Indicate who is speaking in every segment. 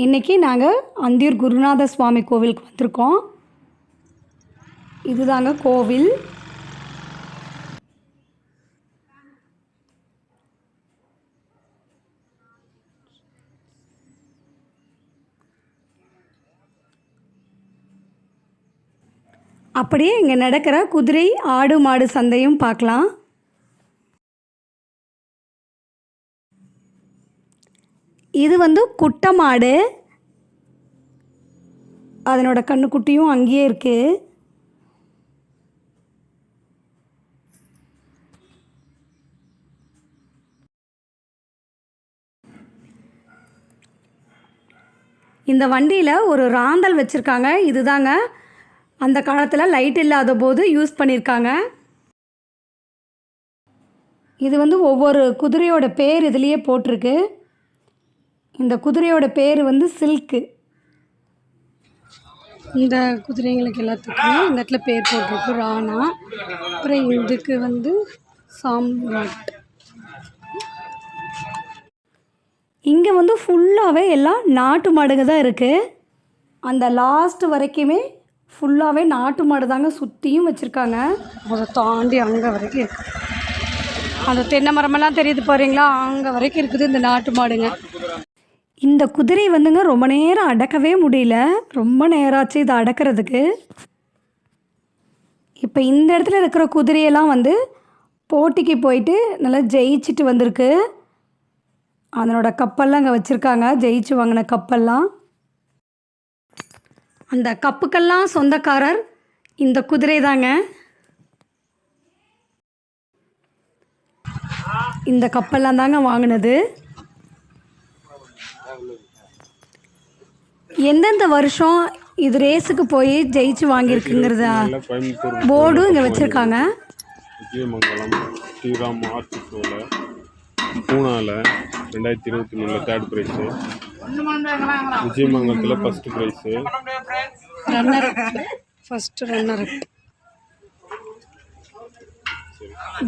Speaker 1: இன்றைக்கி நாங்கள் அந்தியூர் குருநாத சுவாமி கோவிலுக்கு வந்திருக்கோம். இதுதாங்க கோவில். அப்படியே இங்கே நடக்கிற குதிரை ஆடு மாடு சந்தையும் பார்க்கலாம். இது குட்டை மாடு, அதனோட கண்ணுக்குட்டியும் அங்கேயே இருக்குது. இந்த வண்டியில் ஒரு ராந்தல் வச்சுருக்காங்க. இதுதாங்க அந்த காலத்தில் லைட் இல்லாத போது யூஸ் பண்ணியிருக்காங்க. இது ஒவ்வொரு குதிரையோட பேர் இதுலேயே போட்டிருக்கு. இந்த குதிரையோட பேர் சில்க்கு. இந்த குதிரைங்களுக்கு எல்லாத்துக்கும் இந்த இடத்துல பேர் போட்டிருக்கு ராணா. அப்புறம் இதுக்கு சாம்ராட். இங்கே ஃபுல்லாகவே எல்லாம் நாட்டு மாடுங்க தான் இருக்குது. அந்த லாஸ்ட்டு வரைக்குமே ஃபுல்லாகவே நாட்டு மாடு தாங்க சுற்றியும் வச்சுருக்காங்க. அதை தாண்டி அங்கே வரைக்கும் இருக்குது. அந்த தென்னை மரமெல்லாம் தெரியுது பாருங்களா, அங்கே வரைக்கும் இருக்குது இந்த நாட்டு மாடுங்க. இந்த குதிரை ரொம்ப நேரம் அடக்கவே முடியல. ரொம்ப நேராச்சு இதை அடக்கிறதுக்கு. இப்போ இந்த இடத்துல இருக்கிற குதிரையெல்லாம் போட்டிக்கு போயிட்டு நல்லா ஜெயிச்சுட்டு வந்திருக்கு. அதனோட கப்பெல்லாம் அங்கே வச்சுருக்காங்க, ஜெயிச்சு வாங்கின கப்பெல்லாம். அந்த கப்புக்கெல்லாம் சொந்தக்காரர் இந்த குதிரை தாங்க. இந்த கப்பெல்லாம் தாங்க வாங்கினது. எந்தெந்த வருஷம் இது ரேஸுக்கு போய் ஜெயிச்சு வாங்கியிருக்குங்கிறத போர்டும் இங்கே வச்சுருக்காங்க.
Speaker 2: விஜயமங்கலம் ஸ்ரீராம் ஆர்டிஸ்டோவில் பூனாவில் 2023 தேர்ட் ப்ரைஸு, விஜயமங்கலத்தில் ஃபஸ்ட்டு ப்ரைஸு,
Speaker 1: ஃபஸ்ட்டு ரன்னர்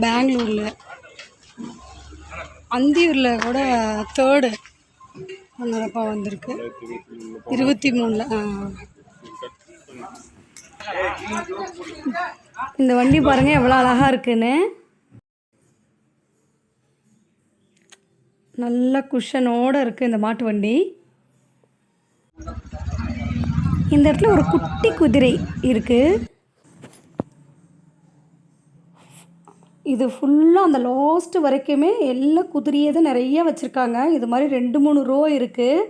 Speaker 1: பெங்களூரில், அந்தியூரில் கூட தேர்டு ரன்னரப்பா வந்திருக்கு 23. இந்த வண்டி பாருங்கள் எவ்வளோ அழகாக இருக்குன்னு. நல்ல குஷனோடு இருக்குது இந்த மாட்டு வண்டி. இந்த இடத்துல ஒரு குட்டி குதிரை இருக்குது. இது ஃபுல்லாக அந்த லாஸ்ட்டு வரைக்குமே எல்லா குதிரையே தான் நிறைய வச்சுருக்காங்க. இது மாதிரி 2-3 ரோ இருக்குது.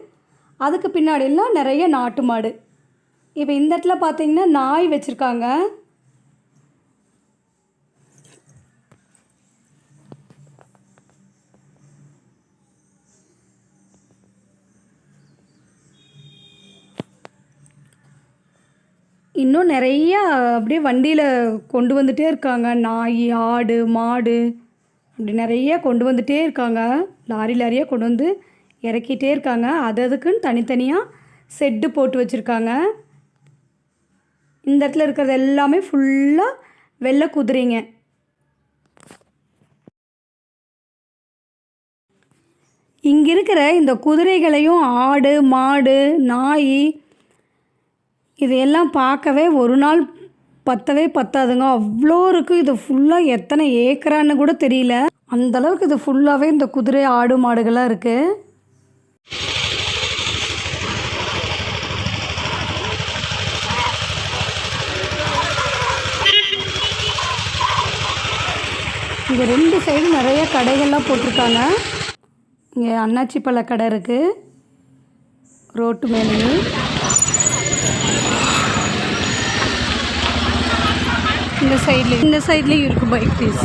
Speaker 1: அதுக்கு பின்னாடியெல்லாம் நிறைய நாட்டு மாடு. இப்போ இந்த இடத்துல பார்த்திங்கன்னா நாய் வச்சுருக்காங்க. இன்னும் நிறையா அப்படியே வண்டியில் கொண்டு வந்துகிட்டே இருக்காங்க. நாய், ஆடு, மாடு அப்படி நிறைய கொண்டு வந்துகிட்டே இருக்காங்க. லாரியாக கொண்டு வந்து இறக்கிட்டே இருக்காங்க. அதுக்குன்னு தனித்தனியாக செட்டு போட்டு வச்சுருக்காங்க. இந்த இடத்துல இருக்கிறது எல்லாமே ஃபுல்லாக வெள்ளை குதிரைங்க. இங்கே இருக்கிற இந்த குதிரைகளையும் ஆடு, மாடு, நாய் இதையெல்லாம் பார்க்கவே ஒரு நாள் பத்தவே பத்தாதுங்க. அவ்வளோ இருக்குது. இது ஃபுல்லாக எத்தனை ஏக்கரான்னு கூட தெரியல. அந்தளவுக்கு இது ஃபுல்லாகவே இந்த குதிரை, ஆடு, மாடுகளாக இருக்குது. இங்கே 2 சைடு நிறைய கடைகள்லாம் போட்டிருக்காங்க. இங்கே அன்னாச்சி பழ கடை இருக்குது ரோட்டு மேலே. இந்த சைட்லேயும் இருக்குது பைக் பீஸ்.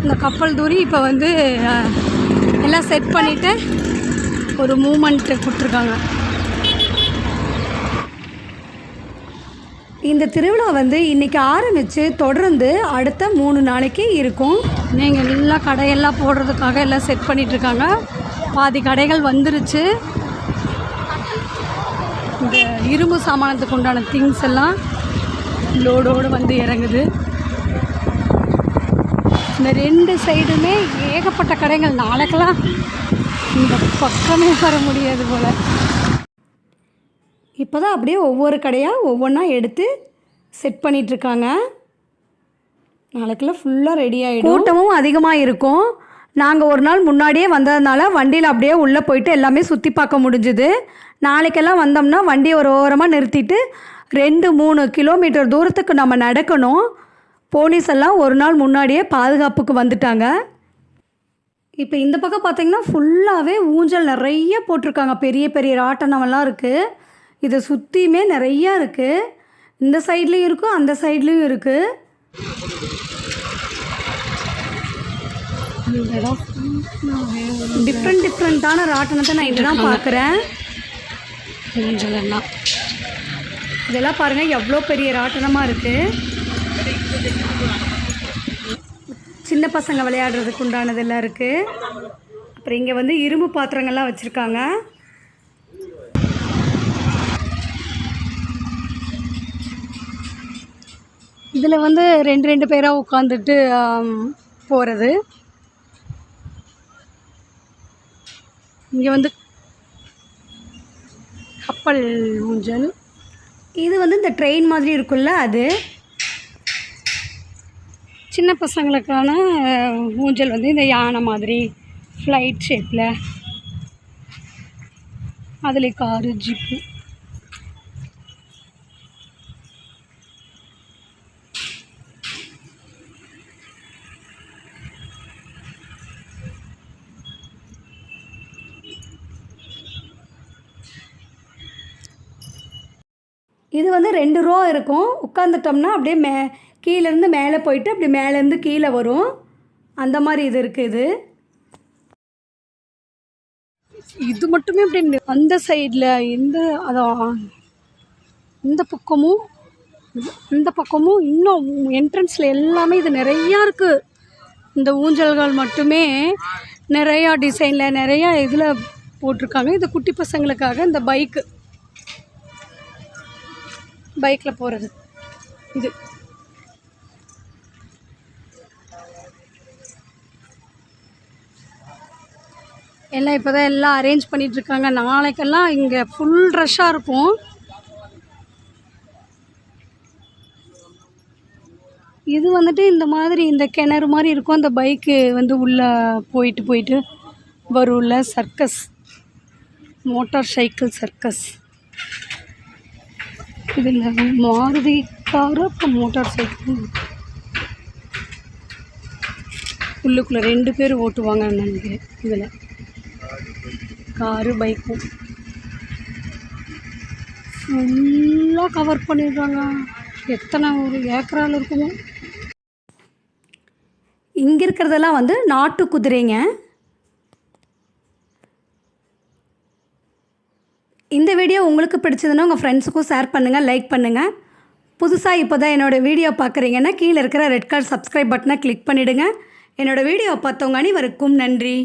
Speaker 1: இந்த கப்பல் தூரி இப்போ எல்லாம் செட் பண்ணிவிட்டு ஒரு மூமெண்ட்டு கொடுத்துருக்காங்க. இந்த திருவிழா இன்றைக்கி ஆரம்பித்து தொடர்ந்து அடுத்த 3 நாளைக்கு இருக்கும். நீங்கள் எல்லாம் கடையெல்லாம் போடுறதுக்காக எல்லாம் செட் பண்ணிகிட்ருக்காங்க. பாதி கடைகள் வந்துருச்சு. இந்த இரும்பு சாமானத்துக்கு உண்டான திங்ஸ் எல்லாம் லோடோடு இறங்குது. இந்த 2 சைடுமே ஏகப்பட்ட கடைகள். நாளைக்கெல்லாம் இந்த பக்கமே வர முடியாது போல். இப்போ தான் அப்படியே ஒவ்வொரு கடையாக ஒவ்வொன்றா எடுத்து செட் பண்ணிகிட்ருக்காங்க. நாளைக்கெல்லாம் ஃபுல்லாக ரெடி ஆகிடும். கூட்டமும் அதிகமாக இருக்கும். நாங்கள் ஒரு நாள் முன்னாடியே வந்ததுனால வண்டியில் அப்படியே உள்ளே போயிட்டு எல்லாமே சுற்றி பார்க்க முடிஞ்சுது. நாளைக்கெல்லாம் வந்தோம்னா வண்டியை ஒரு ஓரமாக நிறுத்திட்டு 2-3 கிலோமீட்டர் தூரத்துக்கு நம்ம நடக்கணும். போலீஸ் எல்லாம் ஒரு நாள் முன்னாடியே பாதுகாப்புக்கு வந்துட்டாங்க. இப்போ இந்த பக்கம் பார்த்திங்கன்னா ஃபுல்லாகவே ஊஞ்சல் நிறைய போட்டிருக்காங்க. பெரிய பெரிய ராட்டனமெல்லாம் இருக்குது. இதை சுற்றியுமே நிறையா இருக்குது. இந்த சைட்லேயும் இருக்கும், அந்த சைட்லேயும் இருக்குது. டிஃப்ரெண்ட்டான ராட்டனத்தை நான் இங்கே தான் பார்க்குறேன். ஊஞ்சலெல்லாம் இதெல்லாம் பாருங்கள் எவ்வளோ பெரிய ராட்டனமாக இருக்குது. சின்ன பசங்க விளையாடுறதுக்கு உண்டானதெல்லாம் இருக்குது. அப்புறம் இங்கே வந்து இரும்பு பாத்திரங்கள்லாம் வச்சுருக்காங்க. இதில் வந்து 2 பேராக உட்காந்துட்டு போகிறது. இங்கே வந்து கப்பல் ஊஞ்சல். இது வந்து இந்த ட்ரெயின் மாதிரி இருக்குல்ல, அது சின்ன பசங்களுக்கான ஊஞ்சல் வந்து இந்த யானை மாதிரி ஃப்ளைட் ஷேப்பில். அதில் காரு, ஜீப்பு. இது வந்து 2 ரோ இருக்கும். உட்காந்துட்டோம்னா அப்படியே கீழேருந்து மேலே போயிட்டு அப்படி மேலேருந்து கீழே வரும். அந்த மாதிரி இது இருக்குது. இது மட்டுமே அப்படி அந்த சைடில் இந்த பக்கமும் இந்த பக்கமும் இன்னும் என்ட்ரன்ஸில் எல்லாமே இது நிறையா இருக்குது. இந்த ஊஞ்சல்கள் மட்டுமே நிறையா டிசைனில் நிறையா இதில் போட்டிருக்காங்க. இது குட்டி பசங்களுக்காக இந்த பைக்கில் போகிறது. இது எல்லாம் இப்போ தான் எல்லாம் அரேஞ்ச் பண்ணிகிட்ருக்காங்க. நாளைக்கெல்லாம் இங்கே ஃபுல் ரஷ்ஷாக இருக்கும். இது வந்துட்டு இந்த மாதிரி இந்த கிணறு மாதிரி இருக்கும். அந்த பைக்கு வந்து உள்ளே போயிட்டு வரும்ல, சர்க்கஸ், மோட்டார் சைக்கிள் சர்க்கஸ். இதில் மாருதி காரு, அப்புறம் மோட்டார் சைக்கிள். உள்ளுக்குள்ளே 2 பேர் ஓட்டுவாங்கன்னு நினைக்கிறேன். இதில் காரு, பைக்கும் ஃபுல்லாக கவர் பண்ணிடுறாங்க. எத்தனை ஒரு ஏக்கரால் இருக்குமோ. இங்கே இருக்கிறதெல்லாம் வந்து நாட்டு குதிரைங்க. இந்த வீடியோ உங்களுக்கு பிடிச்சதுன்னா உங்கள் ஃப்ரெண்ட்ஸுக்கும் ஷேர் பண்ணுங்கள், லைக் பண்ணுங்கள். புதுசாக இப்போ தான் என்னோடய வீடியோ பார்க்குறீங்கன்னா கீழே இருக்கிற ரெட் கலர் சப்ஸ்கிரைப் பட்டனை கிளிக் பண்ணிவிடுங்க. என்னோடய வீடியோ பார்த்தவங்க அனைவருக்கும் நன்றி.